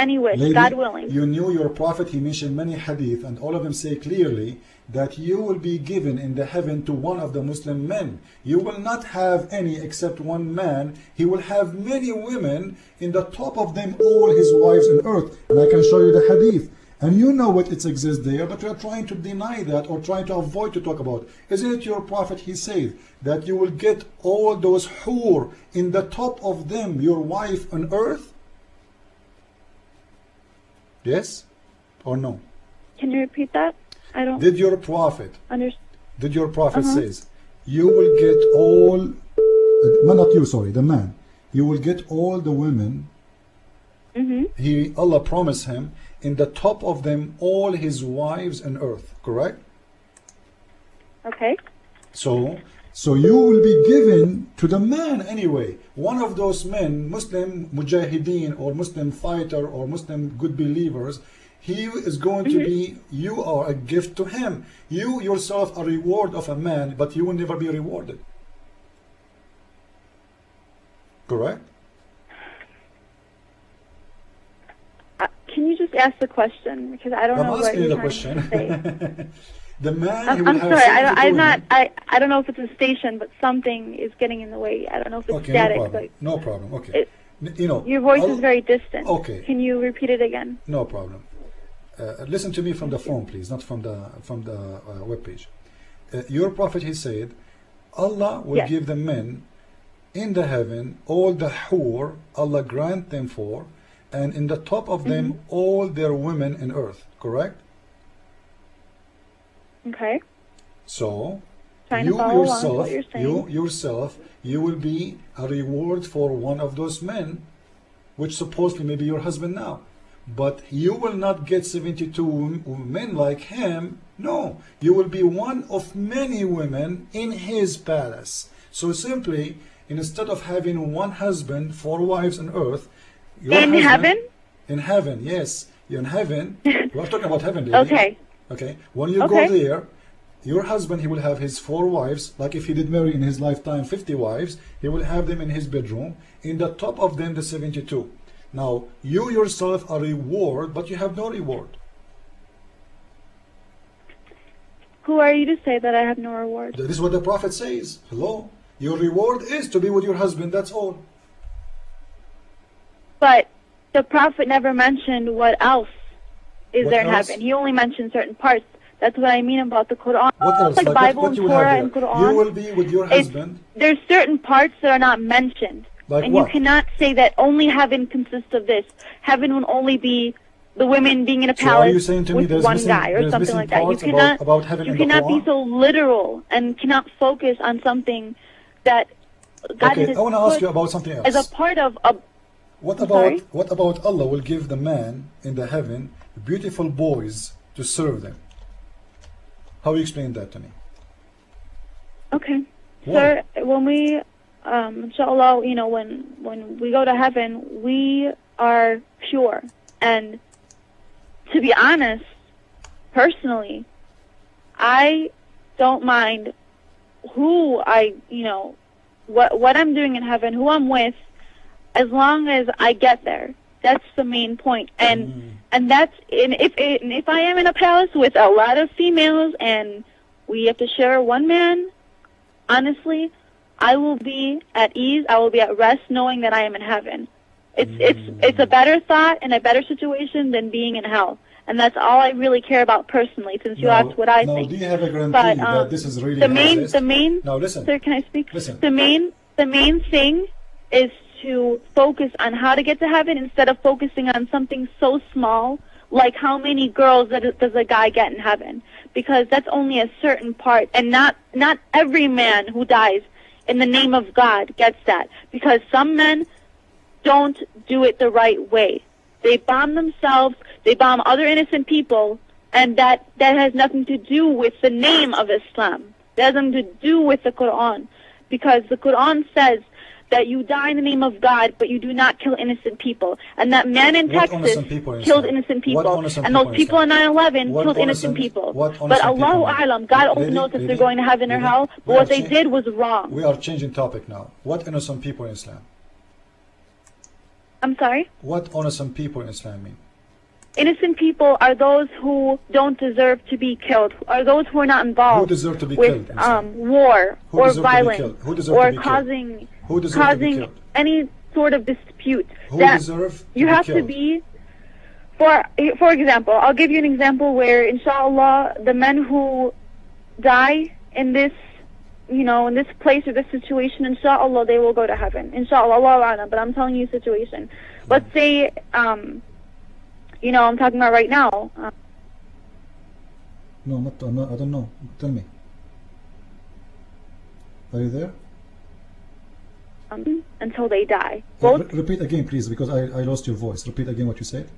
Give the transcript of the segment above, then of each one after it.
any wish, Lady, God willing. you knew your prophet, he mentioned many hadith, and all of them say clearly that you will be given in the heaven to one of the Muslim men. You will not have any except one man. He will have many women, in the top of them all his wives on earth. And I can show you the hadith. And you know it exists there, but you are trying to deny that or trying to avoid to talk about. Isn't it your prophet, he said, that you will get all those hur, in the top of them, your wife on earth? Yes or no? Can you repeat that? I don't. Did your prophet? Understand. Did your prophet says you will get all? No, not you. Sorry, the man. You will get all the women. Allah promised him in the top of them all his wives on earth. Correct? Okay. So you will be given to the man anyway. One of those men, Muslim mujahideen or Muslim fighter or Muslim good believers, he is going to be, you are a gift to him. You yourself a reward of a man, but you will never be rewarded. Correct? Can you just ask the question, because I don't know what you're trying to say. The man. I'm sorry. I don't know if it's a station, but something is getting in the way. I don't know if it's static. No problem. Okay. You know, your voice is very distant. Okay. Can you repeat it again? No problem. Listen to me from the phone, please, not from the web page. Your prophet, he said, Allah will give the men in the heaven all the hur Allah grant them for, and in the top of them all their women in earth. Correct? Okay. So you yourself, you will be a reward for one of those men, which supposedly may be your husband now. But you will not get 72 men like him. No, you will be one of many women in his palace. So simply, instead of having one husband, 4 wives on earth, in heaven? In heaven, yes. You're in heaven. We're talking about heaven, lady. Okay. Okay. When you go there, your husband, he will have his 4 wives. Like if he did marry in his lifetime 50 wives, he will have them in his bedroom. In the top of them, the 72. Now, you yourself are reward, but you have no reward. Who are you to say that I have no reward? That is what the Prophet says. Hello? Your reward is to be with your husband, that's all. But the Prophet never mentioned what else is there in heaven. He only mentioned certain parts. That's what I mean about the Quran. What else? Like Bible and Torah and Quran. You will be with your husband. There's certain parts that are not mentioned. Like and what? You cannot say that only heaven consists of this. Heaven will only be the women being in a palace with one guy or something like that. You cannot, you cannot be so literal and cannot focus on something that God has I want to ask you about something else. As a part of a... What about Allah will give the man in the heaven beautiful boys to serve them? How you explain that to me? Okay. Sir, when we, inshallah, you know, when we go to heaven, we are pure. And to be honest, personally, I don't mind who I, you know, what I'm doing in heaven, who I'm with, as long as I get there. That's the main point. And that's, and if I am in a palace with a lot of females and we have to share one man, honestly, I will be at ease, I will be at rest knowing that I am in heaven. It's a better thought and a better situation than being in hell. And that's all I really care about personally, since you asked what I think. Do you have a guarantee that this is really Now listen. Sir, can I speak? Listen. The main thing is to focus on how to get to heaven instead of focusing on something so small like how many girls does a guy get in heaven, because that's only a certain part, and not every man who dies in the name of God gets that, because some men don't do it the right way. They bomb themselves, they bomb other innocent people, and that has nothing to do with the name of Islam. That has nothing to do with the Quran, because the Quran says that you die in the name of God, but you do not kill innocent people. And that man in Texas killed innocent people. And those people on 9/11 killed innocent people. But Allahu A'lam, God only knows if they're going to heaven or hell, but what they did was wrong. We are changing topic now. What innocent people in Islam? I'm sorry? What innocent people in Islam mean? Innocent people are those who don't deserve to be killed, are those who are not Who involved deserve to be with killed? war Who or deserve to be violence killed? Who deserve or to be killed? causing Who deserve to be causing killed? any sort of dispute. Who that deserve to you be have to killed? be. For example, I'll give you an example where, inshallah, the men who die in this, in this place or this situation, inshallah, they will go to heaven. Inshallah, Allah A'lam, but I'm telling you a situation. Let's say, I'm talking about right now. No, I don't know. Tell me. Are you there? Until they die. Both Repeat again, please, because I lost your voice. Repeat again what you said.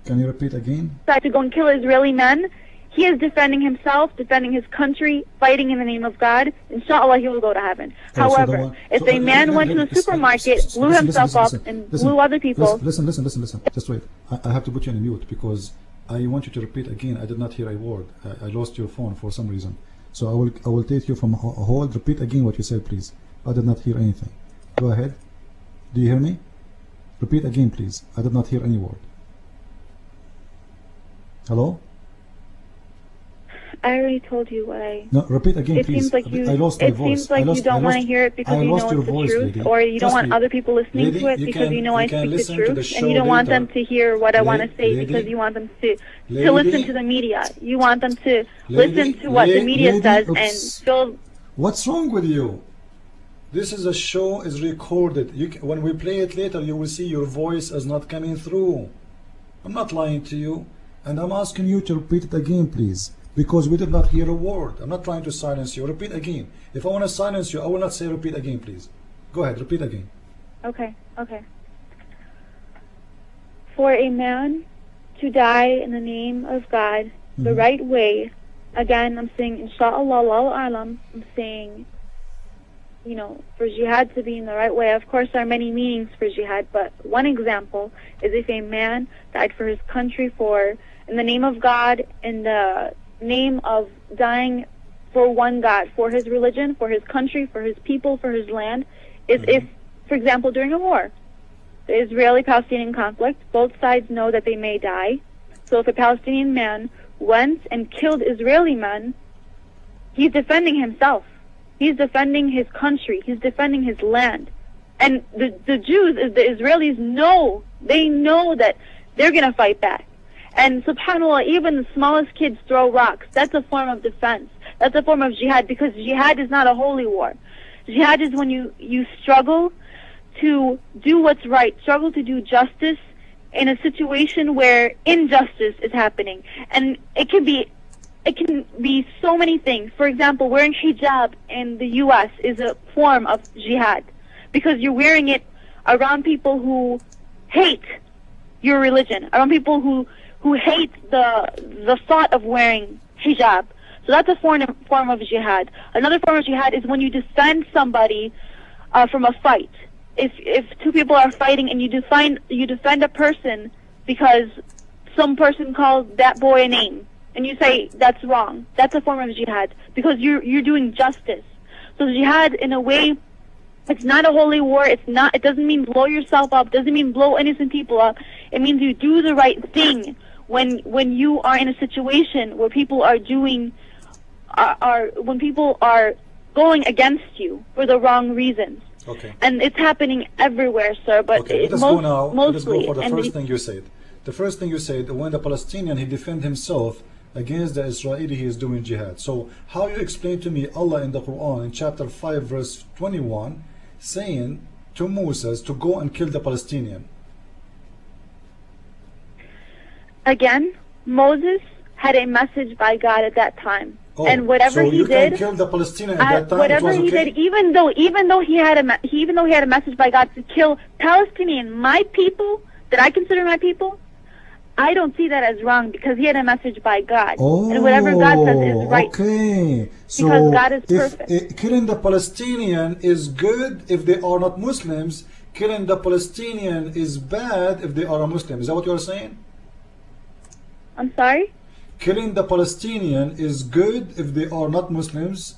Can you repeat again? decide to go and kill Israeli men. He is defending himself, defending his country, fighting in the name of God. Inshallah, he will go to heaven. However, if a man went to the supermarket, blew himself up, and blew other people... Listen. Just wait. I have to put you on mute because I want you to repeat again. I did not hear a word. I lost your phone for some reason. So I will take you from a hold. Repeat again what you said, please. I did not hear anything. Go ahead. Do you hear me? Repeat again, please. I did not hear any word. Hello? I already told you what I... No, repeat again, it please. Seems like you, I lost my it voice. seems like you don't want to hear it because you know it's the truth, or you don't want other people listening to it because you know I speak the truth, and you don't want them to hear what I want to say because you want them to listen to the media. You want them to listen to what the media says and feel... What's wrong with you? This is a show, is recorded. When we play it later, you will see your voice is not coming through. I'm not lying to you, and I'm asking you to repeat it again, please. Because we did not hear a word. I'm not trying to silence you. Repeat again. If I want to silence you, I will not say repeat again, please. Go ahead, repeat again. Okay. For a man to die in the name of God the right way, again, I'm saying, inshallah, Allahu A'lam, I'm saying, for jihad to be in the right way. Of course, there are many meanings for jihad, but one example is if a man died for his country in the name of God, in the name of dying for one God, for his religion, for his country, for his people, for his land, is if, for example, during a war, the Israeli-Palestinian conflict, both sides know that they may die. So if a Palestinian man went and killed Israeli men, he's defending himself. He's defending his country. He's defending his land. And the Jews, the Israelis know, they know that they're going to fight back. And subhanAllah, even the smallest kids throw rocks. That's a form of defense. That's a form of jihad, because jihad is not a holy war. Jihad is when you struggle to do what's right, struggle to do justice in a situation where injustice is happening. And it can be so many things. For example, wearing hijab in the U.S. is a form of jihad, because you're wearing it around people who hate your religion, around people who hate the thought of wearing hijab. So that's a form of jihad. Another form of jihad is when you defend somebody from a fight. If two people are fighting and you defend a person because some person called that boy a name, and you say that's wrong, that's a form of jihad, because you're doing justice. So jihad, in a way, it's not a holy war. It doesn't mean blow yourself up. It doesn't mean blow innocent people up. It means you do the right thing when you are in a situation where people are when people are going against you for the wrong reasons. Okay. And it's happening everywhere, sir. But okay, let us mostly, go for the first thing you said. The first thing you said, when the Palestinian, he defend himself against the Israeli, he is doing jihad. So how you explain to me Allah in the Quran in chapter 5 verse 21 saying to Moses to go and kill the Palestinian? Again, Moses had a message by God at that time. Oh, and whatever so he you did, can kill the Palestinian at that time. Whatever it was okay? he did, even though he had a message by God to kill Palestinian, my people that I consider my people, I don't see that as wrong, because he had a message by God. And whatever God says is right. Okay. So because God is perfect. If killing the Palestinian is good if they are not Muslims, killing the Palestinian is bad if they are a Muslim. Is that what you are saying? I'm sorry? Killing the Palestinian is good if they are not Muslims,